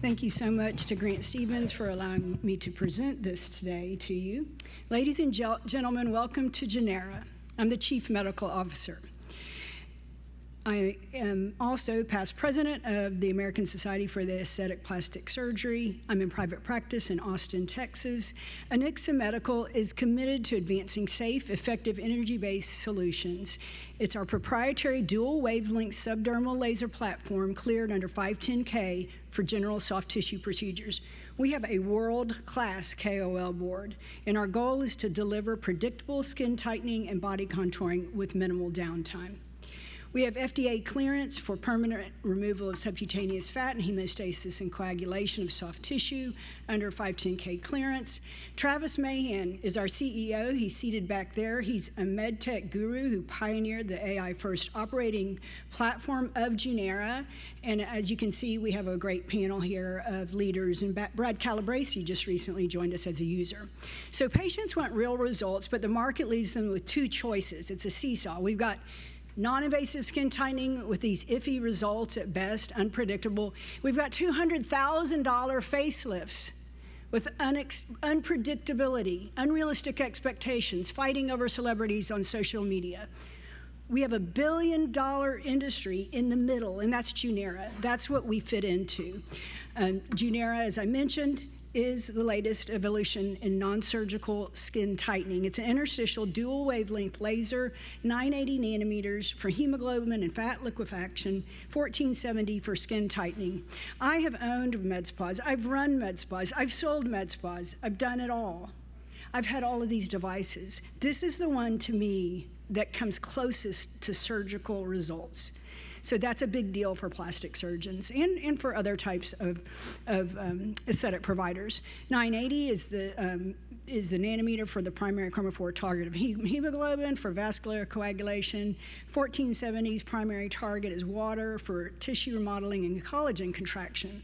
Thank you so much to Grant Stevens for allowing me to present this today to you. Ladies and gentlemen, welcome to Genera. I'm the Chief Medical Officer. I am also past president of the American Society for the Aesthetic Plastic Surgery. I'm in private practice in Austin, Texas. ONYXA Medical is committed to advancing safe, effective, energy-based solutions. It's our proprietary dual wavelength subdermal laser platform cleared under 510K for general soft tissue procedures. We have a world-class KOL board, and our goal is to deliver predictable skin tightening and body contouring with minimal downtime. We have FDA clearance for permanent removal of subcutaneous fat and hemostasis and coagulation of soft tissue under 510K clearance. Travis Mahan is our CEO. He's seated back there. He's a med tech guru who pioneered the AI-first operating platform of Genera. And as you can see, we have a great panel here of leaders. And Brad Calabresi just recently joined us as a user. So patients want real results, but the market leaves them with two choices. It's a seesaw. We've got non-invasive skin tightening with these iffy results at best, unpredictable. We've got $200,000 facelifts with unpredictability, unrealistic expectations, fighting over celebrities on social media. We have $1 billion industry in the middle, and that's Genera. That's what we fit into. Genera, as I mentioned, is the latest evolution in non-surgical skin tightening. It's an interstitial dual wavelength laser, 980 nanometers for hemoglobin and fat liquefaction, 1470 for skin tightening. I have owned med spas, I've run med spas, I've sold med spas, I've done it all. I've had all of these devices. This is the one to me that comes closest to surgical results. So that's a big deal for plastic surgeons and for other types of aesthetic providers. 980 is the nanometer for the primary chromophore target of hemoglobin for vascular coagulation. 1470's primary target is water for tissue remodeling and collagen contraction.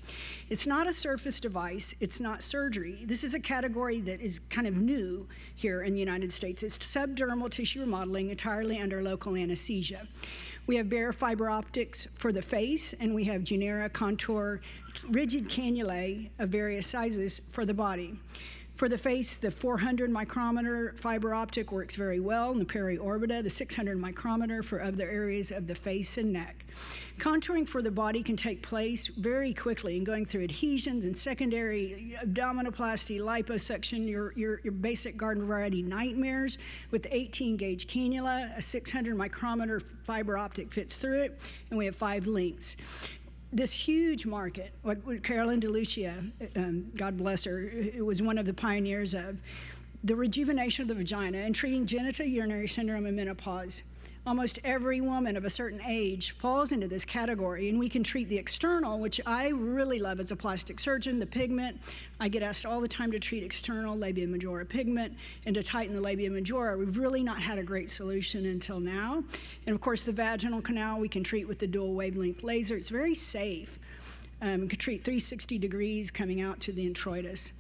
It's not a surface device. It's not surgery. This is a category that is kind of new here in the United States. It's subdermal tissue remodeling entirely under local anesthesia. We have bare fiber optics for the face, and we have Genera contour rigid cannulae of various sizes for the body. For the face, the 400 micrometer fiber optic works very well in the periorbita, the 600 micrometer for other areas of the face and neck. Contouring for the body can take place very quickly in going through adhesions and secondary abdominoplasty, liposuction, your basic garden variety nightmares with the 18 gauge cannula, a 600 micrometer fiber optic fits through it, and we have 5 lengths. This huge market, what Carolyn DeLucia, God bless her, was one of the pioneers of, the rejuvenation of the vagina and treating genitourinary syndrome and menopause. Almost every woman of a certain age falls into this category, and we can treat the external, which I really love as a plastic surgeon, the pigment. I get asked all the time to treat external labia majora pigment and to tighten the labia majora. We've really not had a great solution until now. And of course, the vaginal canal we can treat with the dual wavelength laser. It's very safe. We can treat 360 degrees coming out to the introitus.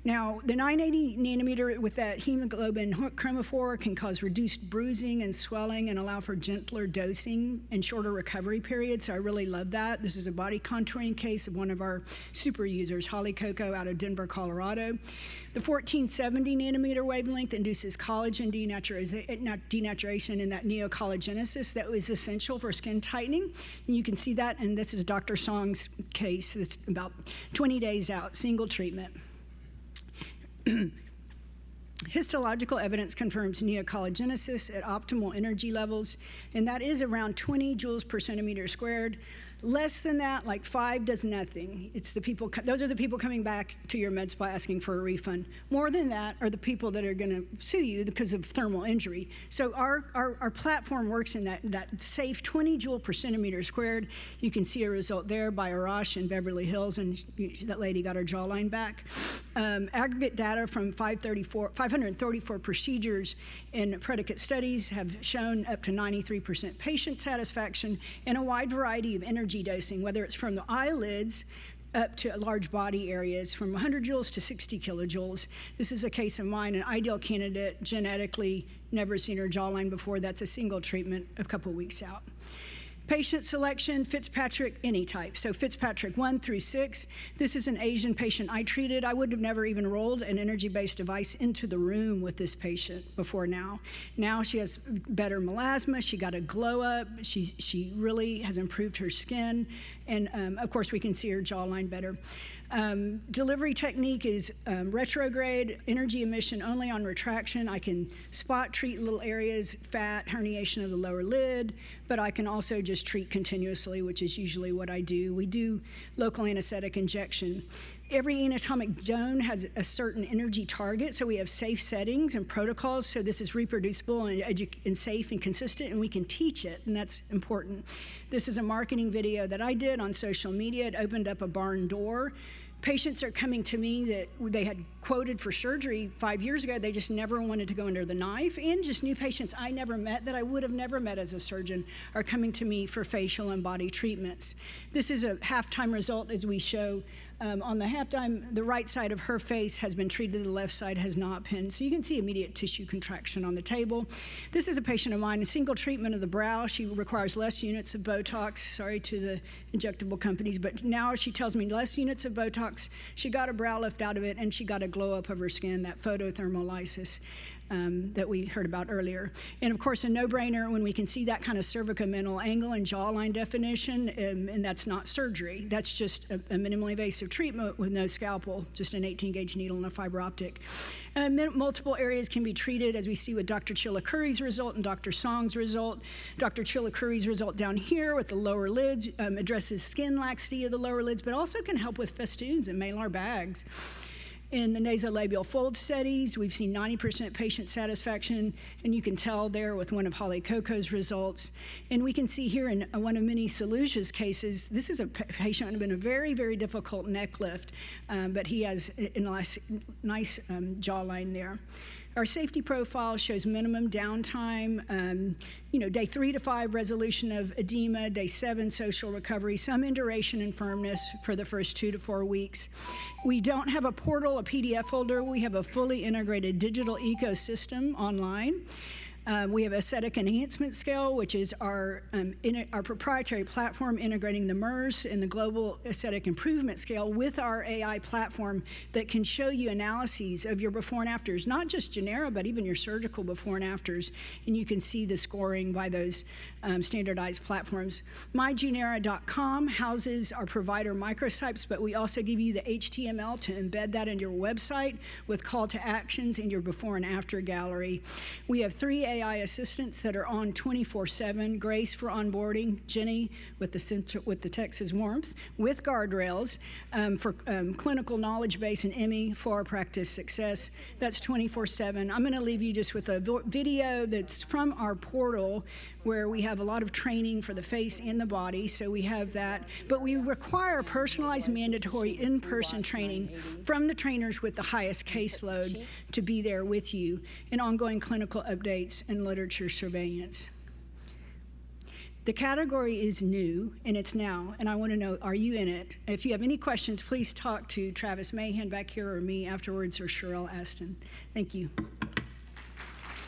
Now, the 980 nanometer with that hemoglobin chromophore can cause reduced bruising and swelling and allow for gentler dosing and shorter recovery periods, so I really love that. This is a body contouring case of one of our super users, Holly Coco out of Denver, Colorado. The 1470 nanometer wavelength induces collagen denaturation and that neocollagenesis that was essential for skin tightening. And you can see that, and this is Dr. Song's case. It's about 20 days out, single treatment. Histological evidence confirms neocollagenesis at optimal energy levels, and that is around 20 joules per centimeter squared. Less than that, like 5, does nothing. It's the people, those are the people coming back to your med spa asking for a refund. More than that are the people that are gonna sue you because of thermal injury. So our platform works in that safe 20 joule per centimeter squared. You can see a result there by Arash in Beverly Hills, and that lady got her jawline back. Aggregate data from 534 procedures in predicate studies have shown up to 93% patient satisfaction and a wide variety of energy dosing, whether it's from the eyelids up to large body areas, from 100 joules to 60 kilojoules. This is a case of mine, an ideal candidate, genetically, never seen her jawline before. That's a single treatment a couple weeks out. Patient selection, Fitzpatrick, any type. So Fitzpatrick 1 through 6. This is an Asian patient I treated. I would have never even rolled an energy-based device into the room with this patient before now. Now she has better melasma. She got a glow up. She really has improved her skin. And of course, we can see her jawline better. Delivery technique is retrograde, energy emission only on retraction. I can spot treat little areas, fat, herniation of the lower lid, but I can also just treat continuously, which is usually what I do. We do local anesthetic injection. Every anatomic zone has a certain energy target, so we have safe settings and protocols, so this is reproducible and safe and consistent, and we can teach it, and that's important. This is a marketing video that I did on social media. It opened up a barn door. Patients are coming to me that they had quoted for surgery 5 years ago. They just never wanted to go under the knife. And just new patients I never met that I would have never met as a surgeon are coming to me for facial and body treatments. This is a halftime result as we show. On the halftime, the right side of her face has been treated, the left side has not been. So you can see immediate tissue contraction on the table. This is a patient of mine, a single treatment of the brow. She requires less units of Botox. Sorry to the injectable companies, but now she tells me less units of Botox. She got a brow lift out of it, and she got a glow up of her skin, that photothermolysis that we heard about earlier. And of course, a no-brainer when we can see that kind of cervicomental angle and jawline definition, and that's not surgery. That's just a minimally invasive treatment with no scalpel, just an 18-gauge needle and a fiber optic. Multiple areas can be treated, as we see with Dr. Chillicurry's result and Dr. Song's result. Dr. Chillicurry's result down here with the lower lids addresses skin laxity of the lower lids, but also can help with festoons and malar bags. In the nasolabial fold studies, we've seen 90% patient satisfaction, and you can tell there with one of Holly Coco's results. And we can see here in one of Minnie Saluja's cases, this is a patient who had been a very, very difficult neck lift, but he has a nice jawline there. Our safety profile shows minimum downtime, day 3 to 5 resolution of edema, day 7 social recovery, some induration and firmness for the first 2 to 4 weeks. We don't have a portal, a PDF folder. We have a fully integrated digital ecosystem online. We have aesthetic enhancement scale, which is our proprietary platform integrating the MERS and the global aesthetic improvement scale with our AI platform that can show you analyses of your before and afters, not just Genera, but even your surgical before and afters, and you can see the scoring by those standardized platforms. MyGenera.com houses our provider microsites, but we also give you the HTML to embed that in your website with call to actions in your before and after gallery. We have 3 AI assistants that are on 24/7. Grace for onboarding, Jenny with the Texas warmth, with guardrails for clinical knowledge base, and Emmy for our practice success. That's 24/7. I'm going to leave you just with a video that's from our portal where we have a lot of training for the face and the body, so we have that. But we require personalized mandatory in-person training from the trainers with the highest caseload to be there with you, and ongoing clinical updates and literature surveillance. The category is new, and it's now, and I want to know, are you in it? If you have any questions, please talk to Travis Mahan back here or me afterwards, or Sherelle Aston. Thank you.